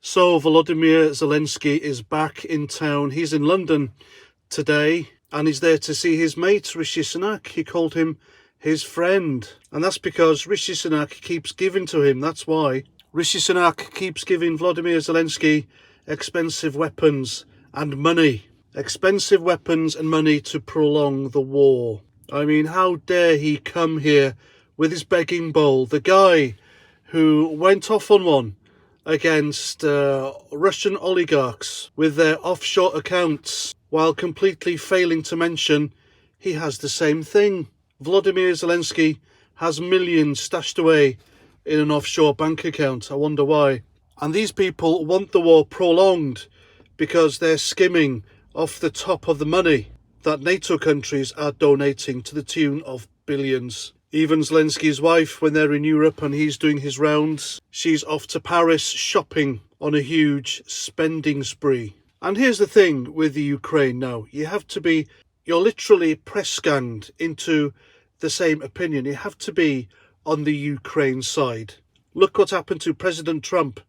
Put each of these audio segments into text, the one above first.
So Volodymyr Zelensky is back in town. He's in London today and he's there to see his mate Rishi Sunak. He called him his friend, and that's because Rishi Sunak keeps giving to him. That's why Rishi Sunak keeps giving Volodymyr Zelensky expensive weapons and money. Expensive weapons and money to prolong the war. I mean, how dare he come here with his begging bowl? The guy who went off on one against Russian oligarchs with their offshore accounts, while completely failing to mention he has the same thing. Volodymyr Zelensky has millions stashed away in an offshore bank account. I wonder why. And these people want the war prolonged because they're skimming off the top of the money that NATO countries are donating to the tune of billions. Even Zelensky's wife, when they're in Europe and he's doing his rounds, she's off to Paris shopping on a huge spending spree. And here's the thing with the Ukraine now. You're literally press-ganged into the same opinion. You have to be on the Ukraine side. Look what happened to President Trump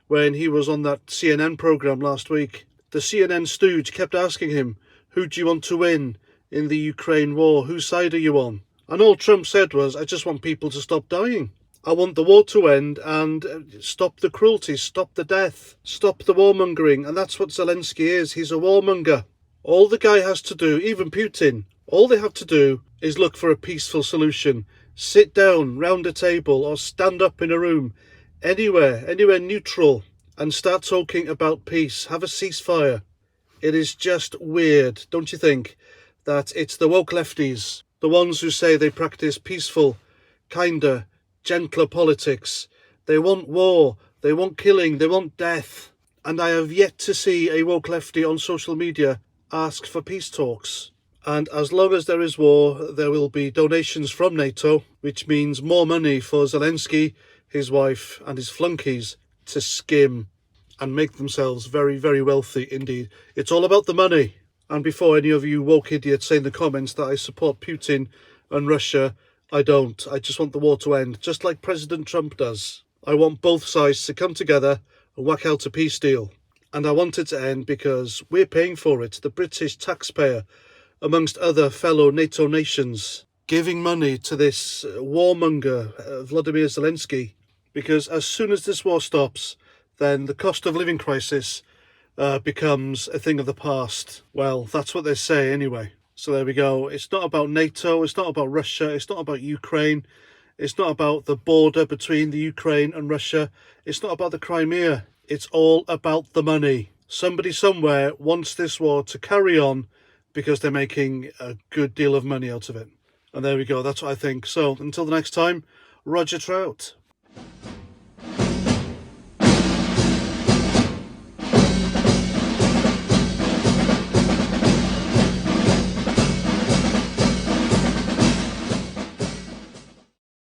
when he was on that CNN program last week. The CNN stooge kept asking him, who do you want to win in the Ukraine war? Whose side are you on? And all Trump said was, I just want people to stop dying. I want the war to end and stop the cruelty, stop the death, stop the warmongering. And that's what Zelensky is. He's a warmonger. All the guy has to do, even Putin, all they have to do is look for a peaceful solution. Sit down round a table or stand up in a room, anywhere neutral, and start talking about peace. Have a ceasefire. It is just weird, don't you think, that it's the woke lefties, the ones who say they practice peaceful, kinder, gentler politics. They want war, they want killing, they want death. And I have yet to see a woke lefty on social media ask for peace talks. And as long as there is war, there will be donations from NATO, which means more money for Zelensky, his wife and his flunkies to skim and make themselves very, very wealthy indeed. It's all about the money. And before any of you woke idiots say in the comments that I support Putin and Russia, I don't. I just want the war to end, just like President Trump does. I want both sides to come together and whack out a peace deal. And I want it to end because we're paying for it, the British taxpayer, amongst other fellow NATO nations, giving money to this warmonger, Volodymyr Zelensky. Because as soon as this war stops, then the cost of living crisis becomes a thing of the past. Well, that's what they say anyway. So there we go. It's not about NATO, it's not about Russia, it's not about Ukraine, it's not about the border between the Ukraine and Russia, it's not about the Crimea. It's all about the money. Somebody somewhere wants this war to carry on because they're making a good deal of money out of it. And there we go, that's what I think. So until the next time, Roger Trout.